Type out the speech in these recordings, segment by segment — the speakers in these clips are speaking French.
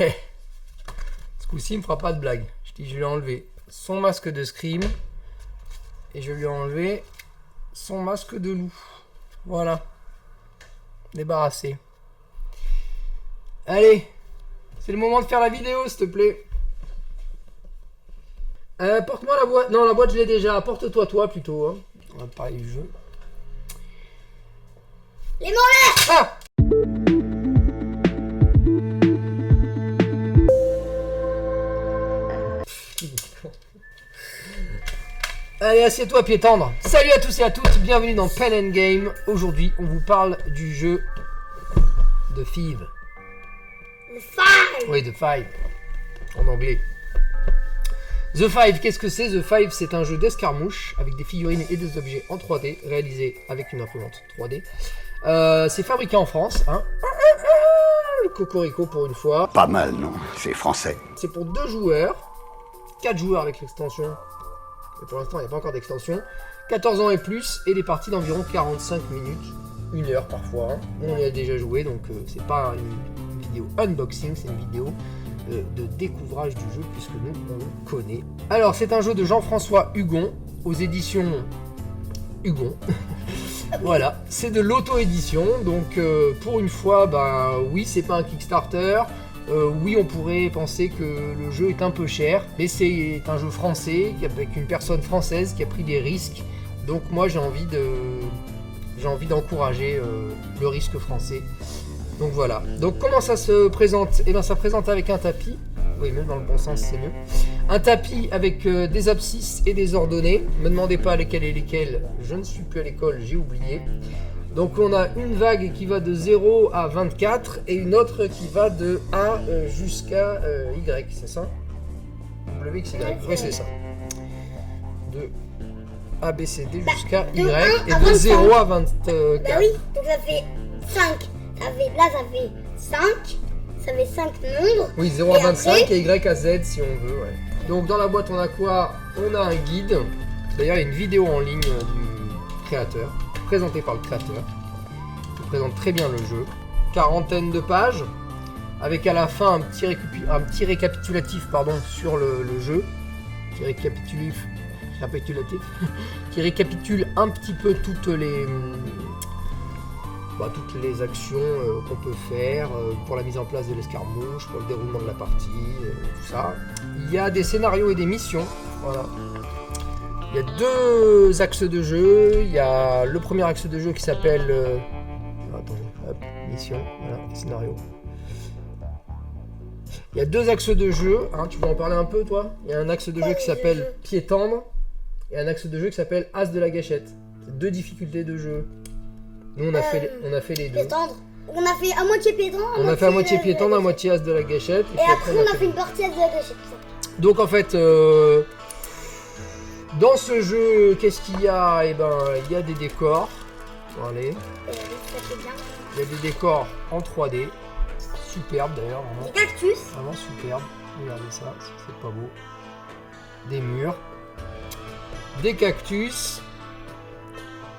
Hé, ce coup-ci, il me fera pas de blague. Je dis, je lui ai enlevé son masque de Scream et je lui ai enlevé son masque de loup. Voilà. Débarrassé. Allez, c'est le moment de faire la vidéo, s'il te plaît. Porte-moi la boîte. Non, la boîte, je l'ai déjà. Apporte-toi, toi, plutôt. Hein. On va parler du jeu. Les mollets. Ah! Allez, assieds-toi, pied tendre. Salut à tous et à toutes, bienvenue dans Pen and Game. Aujourd'hui, on vous parle du jeu de Five. The Five. Oui, The Five, en anglais. The Five, qu'est-ce que c'est? The Five, c'est un jeu d'escarmouche avec des figurines et des objets en 3D, réalisé avec une imprimante 3D. C'est fabriqué en France, hein. Le cocorico pour une fois. Pas mal, non? C'est français. C'est pour 2 joueurs, 4 joueurs avec l'extension. Et pour l'instant, il n'y a pas encore d'extension. 14 ans et plus, et des parties d'environ 45 minutes, 1 heure parfois. Hein. On y a déjà joué, donc c'est pas une vidéo unboxing, c'est une vidéo de découvrage du jeu, puisque nous, on le connaît. Alors, c'est un jeu de Jean-François Hugon, aux éditions Hugon. Voilà, c'est de l'auto-édition, donc pour une fois, ben oui, c'est pas un Kickstarter. Oui, on pourrait penser que le jeu est un peu cher, mais c'est un jeu français, avec une personne française qui a pris des risques. Donc moi, j'ai envie d'encourager le risque français. Donc voilà. Donc comment ça se présente? Eh bien, ça présente avec un tapis. Oui, mais dans le bon sens, c'est mieux. Un tapis avec des abscisses et des ordonnées. Ne me demandez pas lesquelles et lesquelles. Je ne suis plus à l'école, j'ai oublié. Donc on a une vague qui va de 0 à 24 et une autre qui va de A jusqu'à Y, c'est ça? W, X, Y, oui c'est ça. De A, B, C, D jusqu'à Y et de 0 à 24. Bah oui, donc ça fait 5. Là ça fait 5. Ça fait 5 nombres. Oui, 0 à 25 et Y à Z si on veut, ouais. Donc dans la boîte on a quoi? On a un guide. D'ailleurs il y a une vidéo en ligne du créateur, présenté par le créateur, qui présente très bien le jeu. 40aine de pages, avec à la fin un petit récapitulatif sur le jeu. Petit récapitulatif qui récapitule un petit peu toutes les actions qu'on peut faire pour la mise en place de l'escarmouche, pour le déroulement de la partie, tout ça. Il y a des scénarios et des missions, voilà. Il y a 2 axes de jeu. Il y a le premier axe de jeu qui s'appelle... mission, voilà, scénario. Il y a 2 axes de jeu, hein, tu peux en parler un peu toi? Il y a un axe de jeu qui s'appelle pied tendre et un axe de jeu qui s'appelle as de la gâchette. C'est 2 difficultés de jeu. Nous on a fait les 2. Pied tendre. On a fait à moitié pied tendre. On a fait à moitié pied tendre, à moitié as de la gâchette. Et après on a fait une partie as de la gâchette. Donc en fait... dans ce jeu, qu'est-ce qu'il y a? Eh ben, il y a des décors. Bon, allez. Il y a des décors en 3D. Superbe d'ailleurs. Des cactus. Vraiment superbe. Regardez ça, c'est pas beau. Des murs. Des cactus.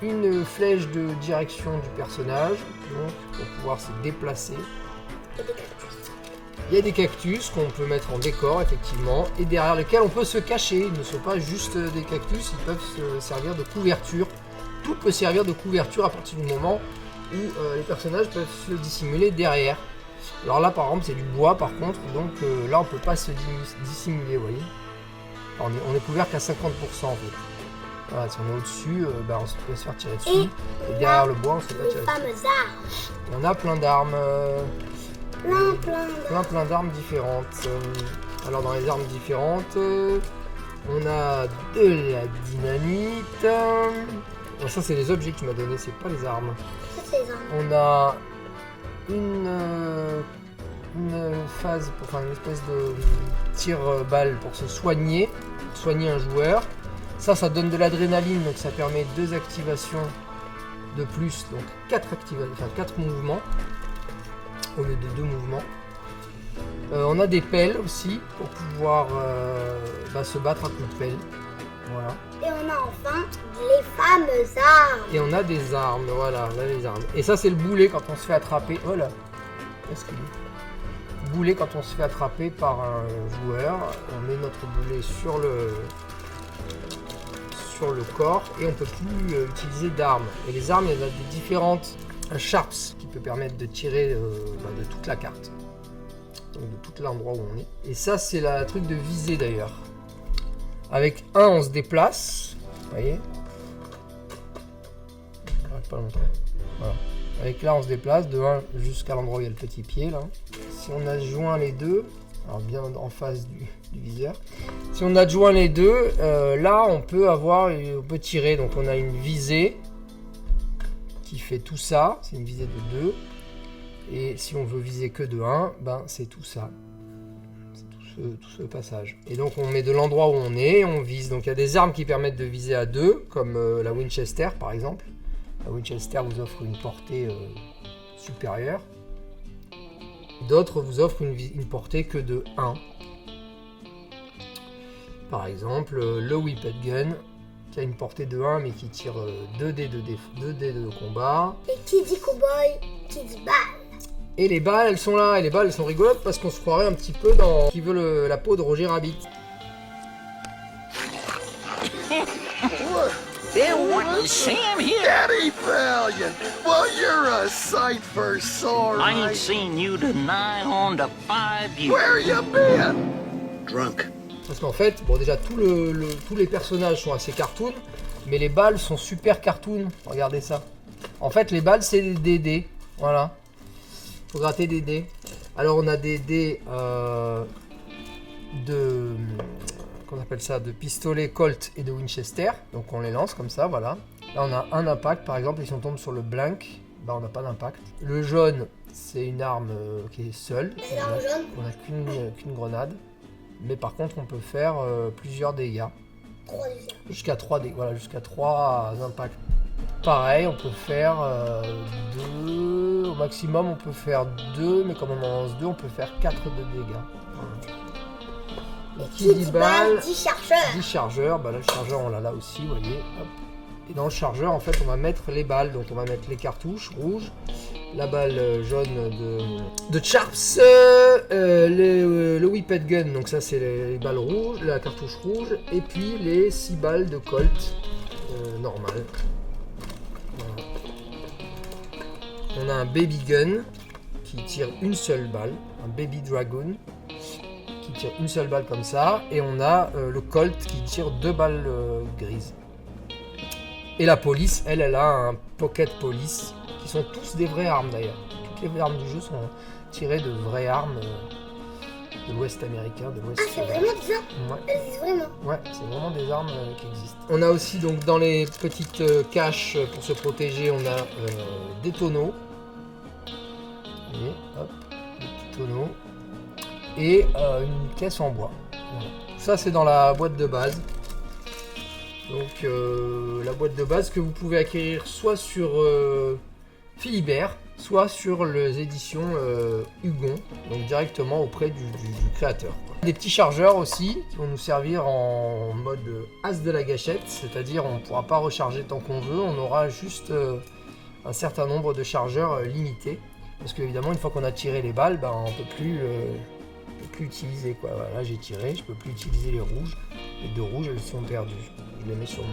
Une flèche de direction du personnage. Donc, pour pouvoir se déplacer. Et des cactus. Il y a des cactus qu'on peut mettre en décor, effectivement, et derrière lesquels on peut se cacher. Ils ne sont pas juste des cactus, ils peuvent se servir de couverture. Tout peut servir de couverture à partir du moment où les personnages peuvent se dissimuler derrière. Alors là, par exemple, c'est du bois, par contre, donc là, on peut pas se dissimuler, vous voyez. Alors, on est couvert qu'à 50% en fait. Voilà, si on est au-dessus, on peut se faire tirer dessus. Et derrière le bois, on se fait pas tirer dessus. Les fameuses armes. On a plein d'armes. Plein d'armes différentes. Alors dans les armes différentes, on a de la dynamite. Bon, ça c'est les objets que tu m'as donné, c'est pas les armes. Ça c'est les armes. On a une phase, une espèce de tir-balle pour se soigner un joueur. Ça donne de l'adrénaline, donc ça permet 2 activations de plus, donc 4 mouvements. Au lieu de 2 mouvements. On a des pelles aussi pour pouvoir se battre à coups de pelle. Voilà. Et on a enfin les fameuses armes. Et on a des armes, voilà, on a les armes. Et ça c'est le boulet quand on se fait attraper. Voilà. Qu'est-ce qu'il est? boulet quand on se fait attraper par un joueur. On met notre boulet sur le corps et on peut plus utiliser d'armes. Et les armes, il y en a des différentes. Un sharps qui peut permettre de tirer de toute la carte. Donc de tout l'endroit où on est. Et ça, c'est la truc de viser d'ailleurs. Avec 1, on se déplace. Vous voyez? Pas longtemps. Voilà. Avec là, on se déplace de 1 jusqu'à l'endroit où il y a le petit pied là. Si on adjoint les deux, alors bien en face du viseur. Si on adjoint les deux, là on peut tirer. Donc on a une visée qui fait tout ça. C'est une visée de 2. Et si on veut viser que de 1, ben c'est tout ça. C'est tout ce passage. Et donc on met de l'endroit où on est, on vise. Donc il y a des armes qui permettent de viser à 2, comme la Winchester par exemple. La Winchester vous offre une portée supérieure. D'autres vous offrent une portée que de 1. Par exemple, le Whipped Gun, qui a une portée de 1 mais qui tire 2 dés de combat. Et qui dit cowboy, qui dit balle. Et les balles, elles sont là. Et les balles, elles sont rigolotes parce qu'on se croirait un petit peu dans qui veut la peau de Roger Rabbit. There wasn't Sam here. Daddy Valiant! Well, you're a sight for sore I ain't eyes. seen you tonight on the 5 years. Where you been? Drunk. Parce qu'en fait, bon déjà tous les personnages sont assez cartoon, mais les balles sont super cartoon. Regardez ça. En fait, les balles c'est des dés. Voilà. Faut gratter des dés. Alors on a des dés qu'on appelle ça, de pistolet Colt et de Winchester. Donc on les lance comme ça, voilà. Là on a un impact par exemple, et si on tombe sur le blank, bah on n'a pas d'impact. Le jaune, c'est une arme qui est seule. L'arme jaune. On n'a qu'une grenade. Mais par contre on peut faire plusieurs dégâts. 3 déjà. Jusqu'à 3 dégâts, voilà, jusqu'à 3 impacts. Pareil, on peut faire 2, au maximum on peut faire 2, mais comme on en lance 2, on peut faire 4 de dégâts. Voilà. Et qui dit balle, dit chargeur. 10 chargeurs, bah là le chargeur on l'a là aussi, vous voyez. Hop. Et dans le chargeur en fait on va mettre les balles, donc on va mettre les cartouches rouges, la balle jaune de Sharps, le Whipped Gun, donc ça c'est les balles rouges, la cartouche rouge, et puis les 6 balles de Colt normales. Voilà. On a un Baby Gun qui tire une seule balle, un Baby Dragoon. Qui tire une seule balle comme ça, et on a le Colt qui tire 2 balles grises. Et la police, elle a un Pocket Police, qui sont tous des vraies armes d'ailleurs. Toutes les armes du jeu sont tirées de vraies armes de l'Ouest américain, de l'Ouest. Ah, c'est vraiment des armes. Ouais. Elles existent vraiment. Ouais, c'est vraiment des armes qui existent. On a aussi donc dans les petites caches pour se protéger, on a des tonneaux. Vous voyez, hop, des petits tonneaux. Et une caisse en bois. Voilà. Ça c'est dans la boîte de base. Donc la boîte de base que vous pouvez acquérir soit sur Philibert, soit sur les éditions Hugon, donc directement auprès du créateur, quoi. Des petits chargeurs aussi qui vont nous servir en mode as de la gâchette, c'est-à-dire on ne pourra pas recharger tant qu'on veut, on aura juste un certain nombre de chargeurs limités. Parce qu'évidemment une fois qu'on a tiré les balles, ben, on ne peut plus utiliser, quoi. Voilà, j'ai tiré, je peux plus utiliser les rouges. Les 2 rouges, elles sont perdues. Je les mets sur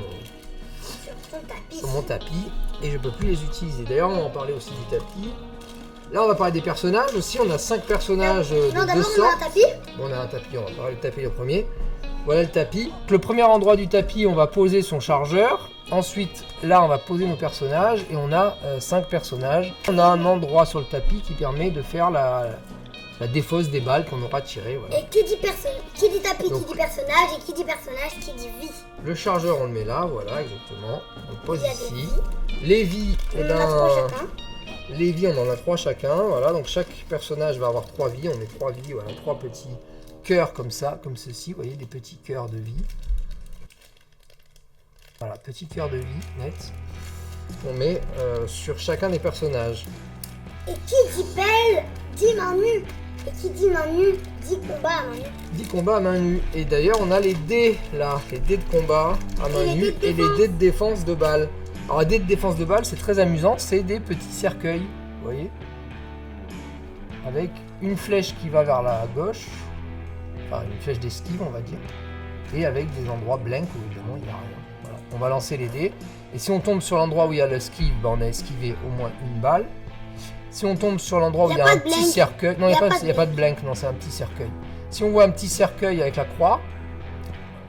mon tapis et je peux plus les utiliser. D'ailleurs, on va en parler aussi du tapis. Là, on va parler des personnages aussi. On a 5 personnages de 2 sortes. On a un tapis. Bon, on a un tapis, on va parler du tapis le premier. Voilà le tapis. Le premier endroit du tapis, on va poser son chargeur. Ensuite, là, on va poser nos personnages et on a 5 personnages. On a un endroit sur le tapis qui permet de faire la défausse des balles qu'on aura tirées. Voilà. Et qui dit tapis, Donc, qui dit personnage, et qui dit personnage, qui dit vie. Le chargeur, on le met là, voilà, exactement. On le pose Il y a des ici. vies. Les vies, On en a 3 chacun. Les vies, on en a 3 chacun. Voilà, donc chaque personnage va avoir 3 vies. On met 3 vies, voilà, 3 petits cœurs comme ça, comme ceci. Vous voyez, des petits cœurs de vie. Voilà, petit cœur de vie, net. On met sur chacun des personnages. Et qui dit belle, dit main nue. Et qui dit main nue, dit combat à main nue. 10 combats à main nue. Et d'ailleurs, on a les dés là, les dés de combat à main les nue dés de et les dés de défense de balle. Alors, les dés de défense de balle, c'est très amusant, c'est des petits cercueils, vous voyez, avec une flèche qui va vers la gauche, enfin une flèche d'esquive on va dire, et avec des endroits blanks où évidemment il n'y a rien. Voilà. On va lancer les dés, et si on tombe sur l'endroit où il y a l'esquive, ben, on a esquivé au moins une balle. Si on tombe sur l'endroit où il y a un petit cercueil, non il n'y a pas de blank, non c'est un petit cercueil. Si on voit un petit cercueil avec la croix,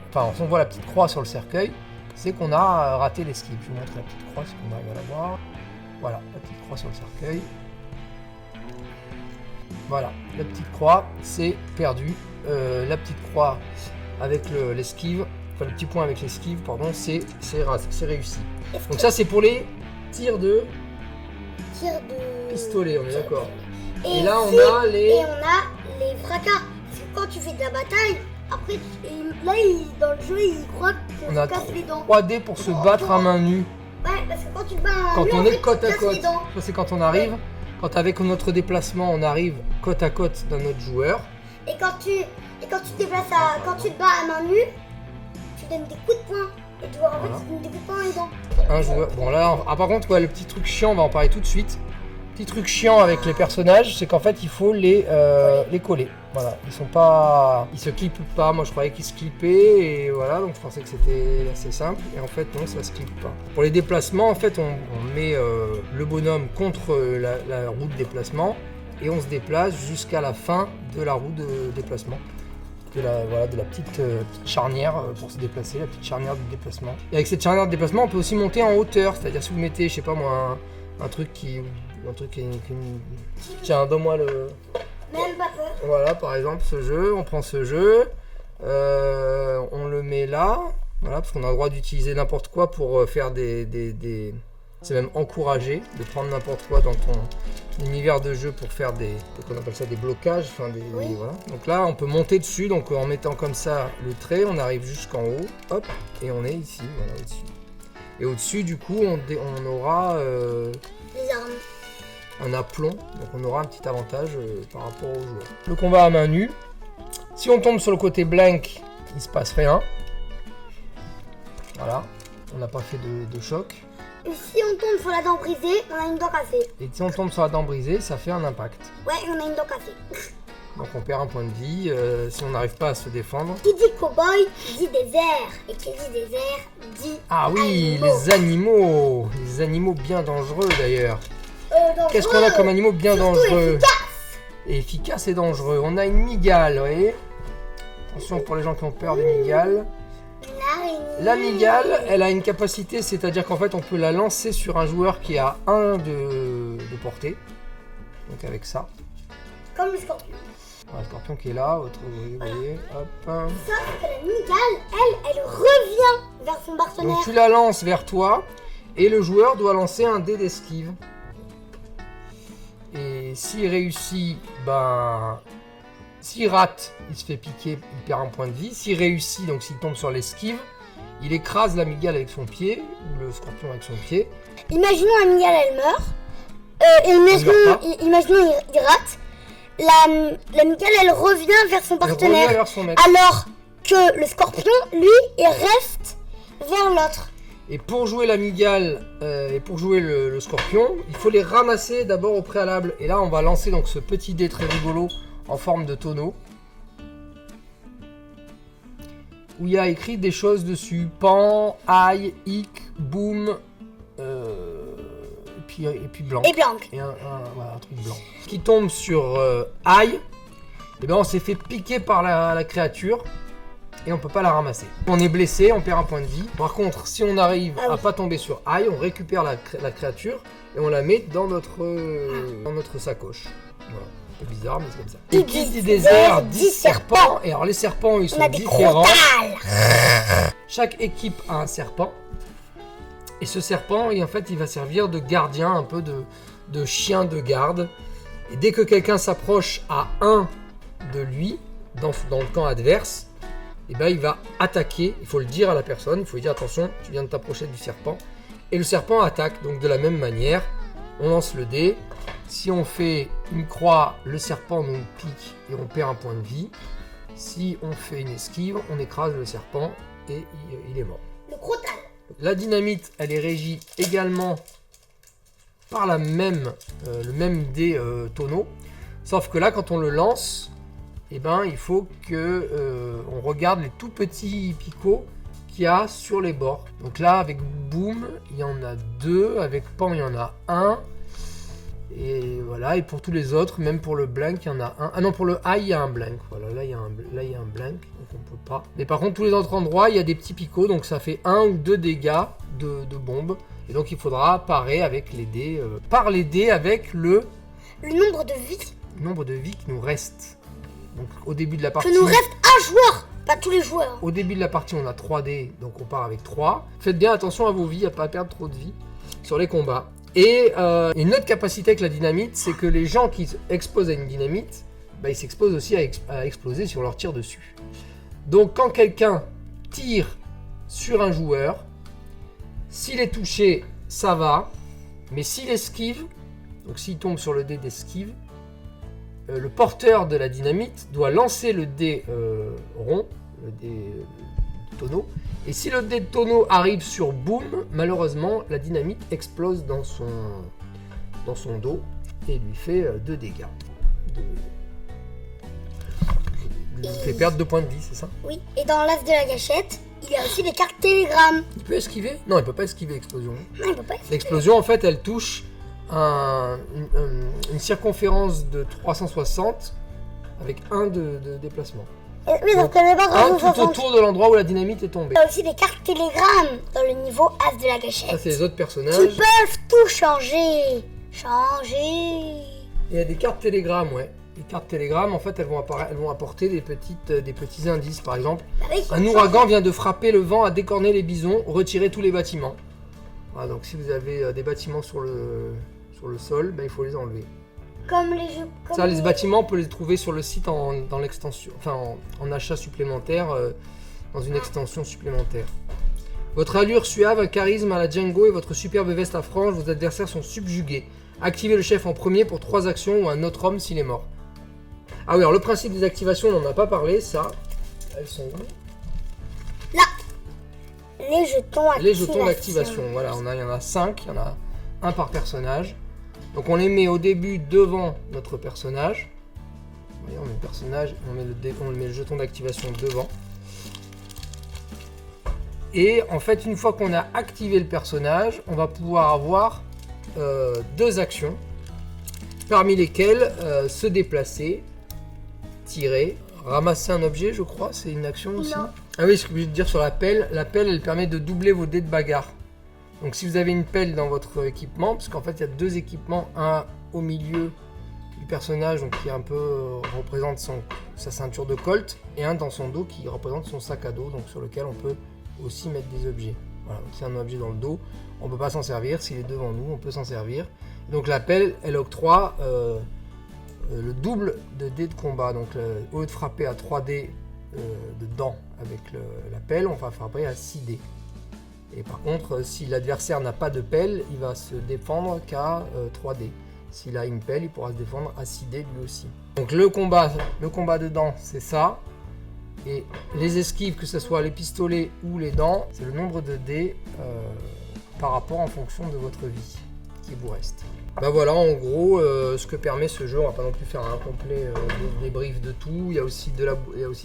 enfin si on voit la petite croix sur le cercueil, c'est qu'on a raté l'esquive. Je vous montre la petite croix si on arrive à la voir. Voilà, la petite croix sur le cercueil. Voilà, la petite croix, c'est perdu. La petite croix avec l'esquive, enfin le petit point avec l'esquive, pardon, c'est réussi. Donc ça c'est pour les tirs de pistolet, on est d'accord. Et là on a les fracas. Parce que quand tu fais de la bataille, après, là dans le jeu, il croit qu'on se casse les dents. 3D pour se battre à main nue. Ouais, parce que quand tu te bats à main nue, quand on est côte à tu te casses côte. les dents. Ça c'est quand on arrive, quand avec notre déplacement on arrive côte à côte d'un autre joueur. Et quand tu te bats à main nue, tu donnes des coups de poing. Et tu vois, en fait, tu donnes des coups de poing dans les dents. Un joueur. Bon là, par contre, ouais, le petit truc chiant, on va en parler tout de suite. Petit truc chiant avec les personnages, c'est qu'en fait il faut les coller. Voilà, ils se clippent pas. Moi je croyais qu'ils se clippaient et voilà, donc je pensais que c'était assez simple. Et en fait non, ça se clippe pas. Pour les déplacements, en fait on met le bonhomme contre la roue de déplacement et on se déplace jusqu'à la fin de la roue de déplacement. De la petite charnière pour se déplacer, la petite charnière de déplacement. Et avec cette charnière de déplacement, on peut aussi monter en hauteur, c'est-à-dire si vous mettez, je sais pas moi, un truc qui... Tiens, donne-moi le... Même pas peur. Voilà, par exemple, ce jeu, on prend ce jeu, on le met là, voilà, parce qu'on a le droit d'utiliser n'importe quoi pour faire des... C'est même encouragé de prendre n'importe quoi dans ton univers de jeu pour faire on appelle ça des blocages, enfin voilà. Donc là, on peut monter dessus, donc en mettant comme ça le trait, on arrive jusqu'en haut, hop, et on est ici, voilà, au-dessus. Et au-dessus, du coup, on aura... Les armes. un aplomb, donc on aura un petit avantage par rapport aux joueurs. Le combat à main nue, si on tombe sur le côté blank, il se passe rien. Voilà, on n'a pas fait de choc. Et si on tombe sur la dent brisée, on a une dent cassée. Et si on tombe sur la dent brisée, ça fait un impact. Ouais, on a une dent cassée. Donc on perd un point de vie si on n'arrive pas à se défendre. Qui dit cowboy, dit désert. Et qui dit désert, dit Ah oui, animaux. les animaux bien dangereux d'ailleurs. Dangereux. Qu'est-ce qu'on a comme animaux bien Surtout dangereux efficace. et efficace et dangereux? On a une mygale, vous voyez. Attention pour les gens qui ont peur des mygales. La mygale, elle a une capacité, c'est-à-dire qu'en fait on peut la lancer sur un joueur qui a 1 de portée. Donc avec ça. Comme le scorpion. Voilà, le scorpion qui est là, vous voyez, hop. Sauf que la mygale, elle revient vers son partenaire. Donc tu la lances vers toi et le joueur doit lancer un dé d'esquive. Et s'il réussit, ben... S'il rate, il se fait piquer, il perd un point de vie. S'il réussit, donc s'il tombe sur l'esquive, il écrase la mygale avec son pied, ou le scorpion avec son pied. Imaginons la mygale, elle meurt. Imaginons il rate. La mygale, elle revient vers son partenaire. Elle revient vers son maître. Alors que le scorpion, lui, il reste vers l'autre. Et pour jouer la mygale et pour jouer le scorpion, il faut les ramasser d'abord au préalable. Et là, on va lancer donc ce petit dé très rigolo en forme de tonneau, où il y a écrit des choses dessus. Pan, aïe, hic, boum, et puis blanc. Et blanc. Et un truc blanc. Qui tombe sur aïe, et ben on s'est fait piquer par la créature et on peut pas la ramasser. On est blessé, on perd un point de vie. Par contre, si on arrive à pas tomber sur aïe, on récupère la créature et on la met dans notre sacoche. Voilà. Un peu bizarre, mais c'est comme ça. Et qui dit désert, dit serpent. Et alors les serpents, ils sont différents. Chaque équipe a un serpent. Et ce serpent, en fait, il va servir de gardien, un peu de chien de garde. Et dès que quelqu'un s'approche à 1 de lui, dans le camp adverse, et ben, il va attaquer. Il faut le dire à la personne. Il faut lui dire attention, tu viens de t'approcher du serpent. Et le serpent attaque. Donc de la même manière, on lance le dé. Si on fait une croix, le serpent nous pique et on perd un point de vie. Si on fait une esquive, on écrase le serpent et il est mort. Le crotal. La dynamite, elle est régie également par le même dé tonneau. Sauf que là, quand on le lance, eh ben, il faut que on regarde les tout petits picots qu'il y a sur les bords. Donc là, avec Boom, il y en a 2. Avec Pan, il y en a 1. Et voilà, et pour tous les autres, même pour le blank, il y en a un. Ah non, pour le high, il y a un blank. Voilà, là, il y a un blank, donc on peut pas. Mais par contre, tous les autres endroits, il y a des petits picots, donc ça fait 1 ou 2 dégâts de bombes. Et donc, il faudra parer avec les dés. Par les dés avec le nombre de vies. Nombre de vies qui nous reste. Donc, au début de la partie. Que nous reste un joueur, pas tous les joueurs. Au début de la partie, on a 3 dés, donc on part avec 3. Faites bien attention à vos vies, à pas perdre trop de vie sur les combats. Et une autre capacité avec la dynamite, c'est que les gens qui exposent à une dynamite, bah, ils s'exposent aussi à exploser si on leur tire dessus. Donc quand quelqu'un tire sur un joueur, s'il est touché, ça va. Mais s'il esquive, donc s'il tombe sur le dé d'esquive, le porteur de la dynamite doit lancer le dé rond, le dé tonneau. Et si le dé de tonneau arrive sur Boom, malheureusement, la dynamite explose dans son dos et lui fait 2 dégâts. Il fait perdre 2 points de vie, c'est ça? Oui, et dans l'as de la gâchette, il y a aussi les cartes télégrammes. Il peut esquiver? Non, il peut pas esquiver l'explosion. Non, il peut pas. L'explosion, en fait, elle touche une circonférence de 360 avec 1 de déplacement. Oui, donc elle n'est pas Un tout 360. autour de l'endroit où la dynamite est tombée. Il y a aussi des cartes télégrammes dans le niveau as de la gâchette. Ça, c'est les autres Qui personnages. peuvent tout changer. Il y a des cartes télégrammes, ouais. Les cartes télégrammes, en fait, elles vont apporter des petits indices. Par exemple, Bah oui, un ouragan vient de frapper le vent, a décorné les bisons, retiré tous les bâtiments. Voilà, donc si vous avez des bâtiments sur le sol, ben, il faut les enlever. Comme les jeux. Comme Ça, les bâtiments, on peut les trouver sur le site dans l'extension, enfin en achat supplémentaire, dans une extension supplémentaire. Votre allure suave, un charisme à la Django et votre superbe veste à franges, vos adversaires sont subjugués. Activez le chef en premier pour 3 actions ou un autre homme s'il est mort. Ah oui, alors le principe des activations, on n'en a pas parlé, ça. Elles sont où? Là. Les jetons activation. Les jetons d'activation, voilà, il y en a 5, il y en a un par personnage. Donc on les met au début devant notre personnage. Vous voyez, on met le personnage, on met le jeton d'activation devant. Et en fait, une fois qu'on a activé le personnage, on va pouvoir avoir 2 actions, parmi lesquelles se déplacer, tirer, ramasser un objet, je crois, c'est une action aussi. Non. Ah oui, ce que je veux dire sur la pelle, elle permet de doubler vos dés de bagarre. Donc si vous avez une pelle dans votre équipement, parce qu'en fait il y a 2 équipements, un au milieu du personnage, donc qui un peu représente sa ceinture de Colt, et un dans son dos qui représente son sac à dos, donc sur lequel on peut aussi mettre des objets. Voilà, donc c'est un objet dans le dos, on ne peut pas s'en servir, s'il est devant nous, on peut s'en servir. Donc la pelle, elle octroie le double de dés de combat, donc au lieu de frapper à 3 dés de dents avec la pelle, on va frapper à 6 dés. Et par contre, si l'adversaire n'a pas de pelle, il va se défendre qu'à 3 dés. S'il a une pelle, il pourra se défendre à 6 dés lui aussi. Donc le combat de dents, c'est ça. Et les esquives, que ce soit les pistolets ou les dents, c'est le nombre de dés par rapport en fonction de votre vie qui vous reste. Bah voilà, en gros, ce que permet ce jeu. On va pas non plus faire un complet débrief de tout. Il y a aussi de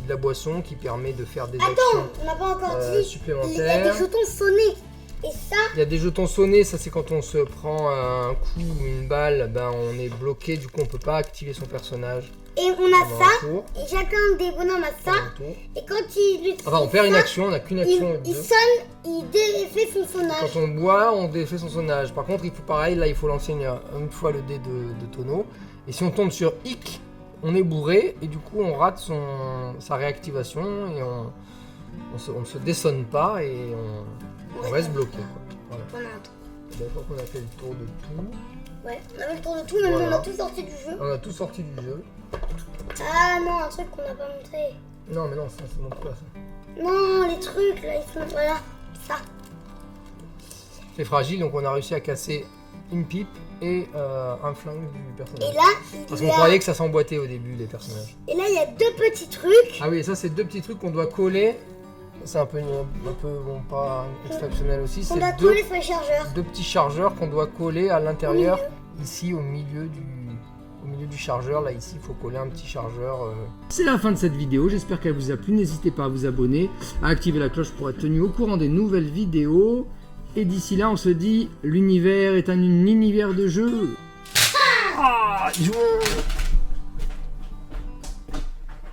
la boisson qui permet de faire des actions On n'a pas encore dit. Il y a supplémentaires. des jetons sonnés. Et ça, Il y a des jetons sonnés, ça c'est quand on se prend un coup ou une balle, ben on est bloqué, du coup on peut pas activer son personnage. et on a pendant ça. un tour. Et chacun des bonhommes a ça. Pendant un tour. Et quand il utilise Enfin on perd une ça, action, on n'a qu'une action. il deux. sonne, il défait son sonnage. Quand on boit, on défait son sonnage. Par contre, il faut pareil, là il faut lancer une fois le dé de tonneau. Et si on tombe sur Hic, on est bourré et du coup on rate sa réactivation et on ne se dessonne pas et on reste bloqué. Quoi. Voilà. On a un tour. Et une fois qu'on a fait le tour de tout, Ouais, on a fait le tour de tout, mais Voilà. on a tout sorti du jeu. on a tout sorti du jeu. Ah non, un truc qu'on n'a pas montré. Non mais non, ça c'est mon quoi ça. Non, les trucs là, ils sont. Voilà, ça. C'est fragile, donc on a réussi à casser une pipe et un flingue du personnage. Et là, Parce il qu'on y a... croyait que ça s'emboîtait au début, les personnages. Et là, il y a 2 petits trucs. Ah oui, et ça c'est 2 petits trucs qu'on doit coller. C'est un peu bon, pas exceptionnel aussi. On C'est doit 2 coller sur les chargeurs. petits chargeurs qu'on doit coller à l'intérieur, Au ici au milieu au milieu du chargeur. Là, ici, il faut coller un petit chargeur. C'est la fin de cette vidéo. J'espère qu'elle vous a plu. N'hésitez pas à vous abonner, à activer la cloche pour être tenu au courant des nouvelles vidéos. Et d'ici là, on se dit, l'univers est un univers de jeu. Ah, jouons.